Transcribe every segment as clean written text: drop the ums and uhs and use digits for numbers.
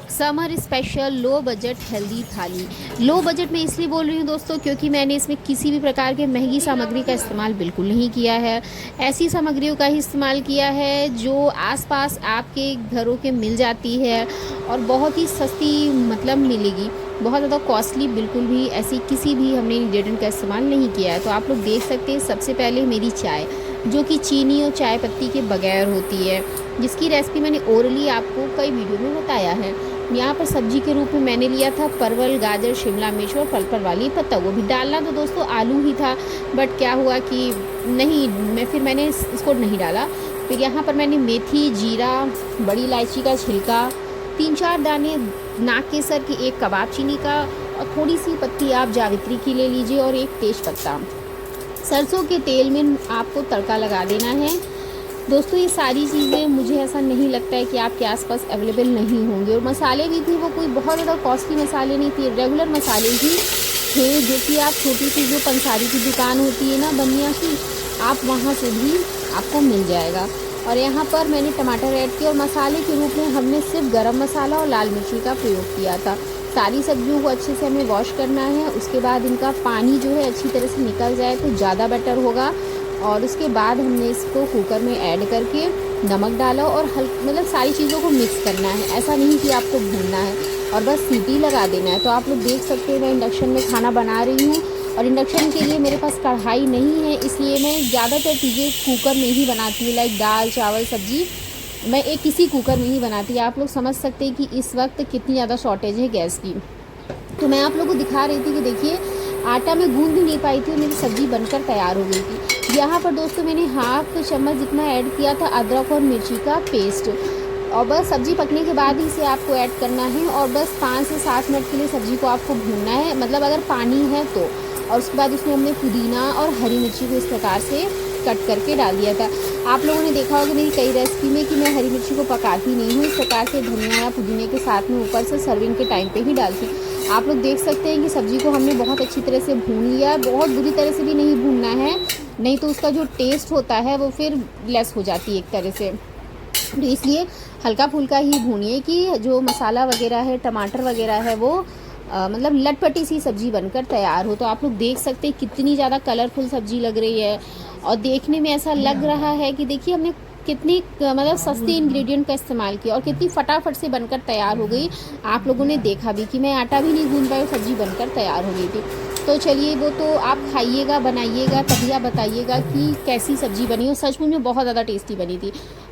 Summer special low budget healthy thali. Low budget में इसलिए बोल रही हूँ दोस्तों क्योंकि मैंने इसमें किसी भी प्रकार के महंगी सामग्री का इस्तेमाल बिल्कुल नहीं किया है। ऐसी सामग्रियों का ही इस्तेमाल किया है जो आसपास आपके घरों के मिल जाती है और बहुत ही सस्ती मतलब मिलेगी। बहुत ज़्यादा कॉस्टली बिल्कुल भी ऐसी किसी भी हमने इंग्रेडिएंट का इस्तेमाल नहीं किया है। तो आप लोग देख सकते हैं सबसे पहले मेरी चाय, जो कि चीनी और चाय पत्ती के बगैर होती है, जिसकी रेसिपी मैंने ओरली आपको कई वीडियो में बताया है। यहाँ पर सब्जी के रूप में मैंने लिया था परवल, गाजर, शिमला मिर्च और पल वाली पत्ता गोभी। डालना तो दोस्तों आलू ही था, बट क्या हुआ कि नहीं, मैंने इसको नहीं डाला। फिर यहाँ पर मैंने मेथी, जीरा, बड़ी इलायची का छिलका, 3-4 दाने नाग केसर की, एक कबाब चीनी का और थोड़ी सी पत्ती आप जावित्री की ले लीजिए और एक तेज पत्ता। सरसों के तेल में आपको तड़का लगा देना है। दोस्तों ये सारी चीज़ें मुझे ऐसा नहीं लगता है कि आपके आसपास अवेलेबल नहीं होंगे। और मसाले भी थे वो कोई बहुत ज़्यादा कॉस्टली मसाले नहीं थे, रेगुलर मसाले ही थे जो कि आप छोटी सी जो पंसारी की दुकान होती है ना बनिया की, आप वहाँ से भी आपको मिल जाएगा। और यहाँ पर मैंने टमाटर ऐड किया और मसाले के रूप में हमने सिर्फ गरम मसाला और लाल मिर्ची का प्रयोग किया था। सारी सब्जियों को अच्छे से हमें वॉश करना है, उसके बाद इनका पानी जो है अच्छी तरह से निकल जाए तो ज़्यादा बेटर होगा। और उसके बाद हमने इसको कुकर में ऐड करके नमक डाला और मतलब सारी चीज़ों को मिक्स करना है। ऐसा नहीं कि आपको भूनना है और बस सीटी लगा देना है। तो आप लोग देख सकते हैं मैं इंडक्शन में खाना बना रही हूँ और इंडक्शन के लिए मेरे पास कढ़ाई नहीं है, इसलिए मैं ज़्यादातर चीज़ें कुकर में ही बनाती हूँ। लाइक दाल, चावल, सब्जी मैं एक किसी कुकर में ही बनाती हूँ। आप लोग समझ सकते हैं कि इस वक्त कितनी ज़्यादा शॉर्टेज है गैस की। तो मैं आप लोगों को दिखा रही थी कि देखिए आटा मैं गूंद भी नहीं पाई थी और मेरी सब्ज़ी बनकर तैयार हो गई थी। यहाँ पर दोस्तों मैंने 1/2 चम्मच जितना ऐड किया था अदरक और मिर्ची का पेस्ट, और बस सब्ज़ी पकने के बाद ही इसे आपको ऐड करना है और बस 5 से 7 मिनट के लिए सब्ज़ी को आपको भूनना है, मतलब अगर पानी है तो। और उसके बाद उसमें हमने पुदीना और हरी मिर्ची को इस प्रकार से कट करके डाल दिया था। आप लोगों ने देखा होगा मेरी कई रेसिपी में कि मैं हरी मिर्ची को पकाती नहीं हूँ, इस प्रकार से धनिया या पुदीने के साथ में ऊपर से सर्विंग के टाइम पे ही डालती हूँ। आप लोग देख सकते हैं कि सब्ज़ी को हमने बहुत अच्छी तरह से भून लिया। बहुत बुरी तरह से भी नहीं भूनना है, नहीं तो उसका जो टेस्ट होता है वो फिर लेस हो जाती है एक तरह से। तो इसलिए हल्का फुल्का ही भूनिए कि जो मसाला वगैरह है, टमाटर वगैरह है, वो मतलब लटपटी सी सब्ज़ी बनकर तैयार हो। तो आप लोग देख सकते हैं कितनी ज़्यादा कलरफुल सब्ज़ी लग रही है और देखने में ऐसा लग रहा है कि देखिए हमने कितनी मतलब सस्ते इंग्रेडिएंट का इस्तेमाल किया और कितनी फटाफट से बनकर तैयार हो गई। आप लोगों ने देखा भी कि मैं आटा भी नहीं गूंद पाई और सब्ज़ी बनकर तैयार हो गई थी। तो चलिए वो तो आप खाइएगा, बनाइएगा, तभी आप बताइएगा कि कैसी सब्ज़ी बनी और सचमुच में बहुत ज़्यादा टेस्टी बनी थी।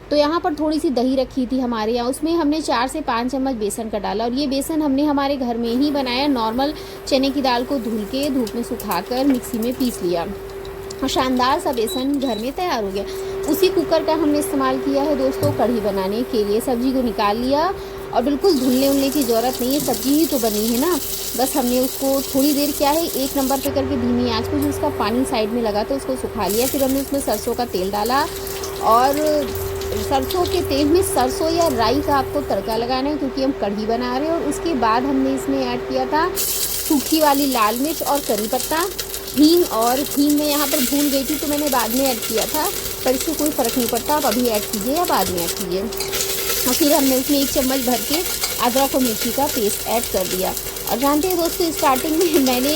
तो यहाँ पर थोड़ी सी दही रखी थी हमारे यहाँ, उसमें हमने 4 से 5 चम्मच बेसन का डाला और ये बेसन हमने हमारे घर में ही बनाया। नॉर्मल चने की दाल को धुल के धूप में सुखाकर मिक्सी में पीस लिया और शानदार सा बेसन घर में तैयार हो गया। उसी कुकर का हमने इस्तेमाल किया है दोस्तों कढ़ी बनाने के लिए। सब्ज़ी को निकाल लिया और बिल्कुल धुलने उलने की ज़रूरत नहीं है, सब्ज़ी ही तो बनी है ना। बस हमने उसको थोड़ी देर क्या है 1 नंबर पे करके धीमी आंच पे जो उसका पानी साइड में लगा था उसको सुखा लिया। फिर हमने उसमें सरसों का तेल डाला और सरसों के तेल में सरसों या राई का आपको तड़का लगाना है क्योंकि हम कढ़ी बना रहे हैं। और उसके बाद हमने इसमें ऐड किया था सूखी वाली लाल मिर्च और करी पत्ता, हींग। और हींग मैं यहाँ पर भूल गई थी तो मैंने बाद में ऐड किया था, पर इससे कोई फ़र्क नहीं पड़ता, आप अभी ऐड कीजिए या बाद में ऐड कीजिए। और फिर हमने उसमें 1 चम्मच भर के अदरक और मिर्ची का पेस्ट ऐड कर दिया। और जानते हैं दोस्तों स्टार्टिंग में मैंने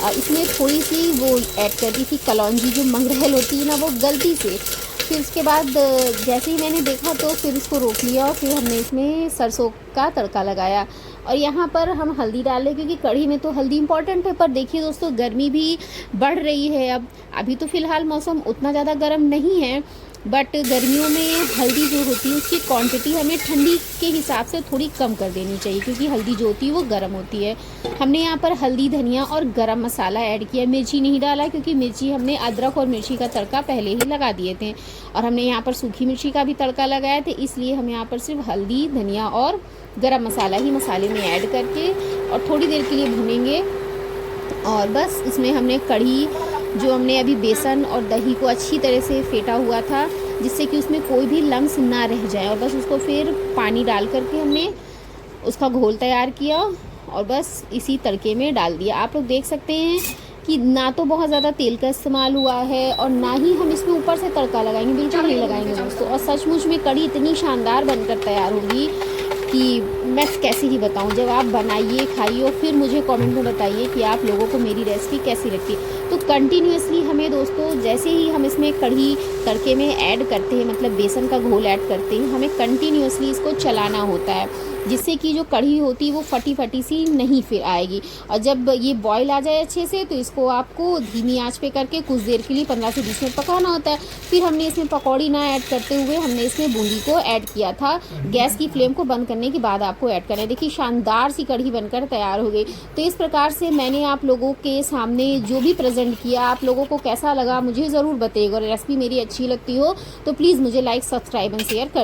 इसमें थोड़ी सी वो ऐड कर दी थी कलौंजी, जो मंगरेल होती है ना, वो गलती से। फिर उसके बाद जैसे ही मैंने देखा तो फिर इसको रोक लिया और फिर हमने इसमें सरसों का तड़का लगाया। और यहाँ पर हम हल्दी डालें क्योंकि कढ़ी में तो हल्दी इंपॉर्टेंट है। पर देखिए दोस्तों गर्मी भी बढ़ रही है, अब अभी तो फ़िलहाल मौसम उतना ज़्यादा गर्म नहीं है, बट गर्मियों में हल्दी जो होती है उसकी क्वांटिटी हमें ठंडी के हिसाब से थोड़ी कम कर देनी चाहिए क्योंकि हल्दी जो होती है वो गर्म होती है। हमने यहाँ पर हल्दी, धनिया और गरम मसाला ऐड किया। मिर्ची नहीं डाला क्योंकि मिर्ची हमने अदरक और मिर्ची का तड़का पहले ही लगा दिए थे और हमने यहाँ पर सूखी मिर्ची का भी तड़का लगाया था, इसलिए हम यहाँ पर सिर्फ हल्दी, धनिया और गरम मसाला ही मसाले में ऐड करके और थोड़ी देर के लिए भूनेंगे। और बस इसमें हमने कढ़ी, जो हमने अभी बेसन और दही को अच्छी तरह से फेंटा हुआ था जिससे कि उसमें कोई भी लम्स ना रह जाए, और बस उसको फिर पानी डाल करके हमने उसका घोल तैयार किया और बस इसी तड़के में डाल दिया। आप लोग देख सकते हैं कि ना तो बहुत ज़्यादा तेल का इस्तेमाल हुआ है और ना ही हम इसमें ऊपर से तड़का लगाएंगे, बिल्कुल नहीं लगाएंगे दोस्तों। और सचमुच में कढ़ी इतनी शानदार बनकर तैयार होगी कि मैं कैसे ही बताऊं। जब आप बनाइए, खाइए और फिर मुझे कमेंट में बताइए कि आप लोगों को मेरी रेसिपी कैसी लगती है। तो कंटिन्यूअसली हमें दोस्तों, जैसे ही हम इसमें कढ़ी तड़के में ऐड करते हैं, मतलब बेसन का घोल ऐड करते हैं, हमें कंटिन्यूअसली इसको चलाना होता है, जिससे कि जो कढ़ी होती है वो फटी फटी सी नहीं फिर आएगी। और जब ये बॉईल आ जाए अच्छे से, तो इसको आपको धीमी आंच पे करके कुछ देर के लिए 15 से 20 मिनट पकाना होता है। फिर हमने इसमें पकौड़ी ना ऐड करते हुए हमने इसमें बूंदी को ऐड किया था। गैस की फ्लेम को बंद करने के बाद आपको ऐड करना है। देखिए शानदार सी कढ़ी बनकर तैयार हो गई। तो इस प्रकार से मैंने आप लोगों के सामने जो भी प्रेजेंट किया, आप लोगों को कैसा लगा मुझे ज़रूर बताइएगा। और रेसिपी मेरी अच्छी लगती हो तो प्लीज़ मुझे लाइक, सब्सक्राइब एंड शेयर कर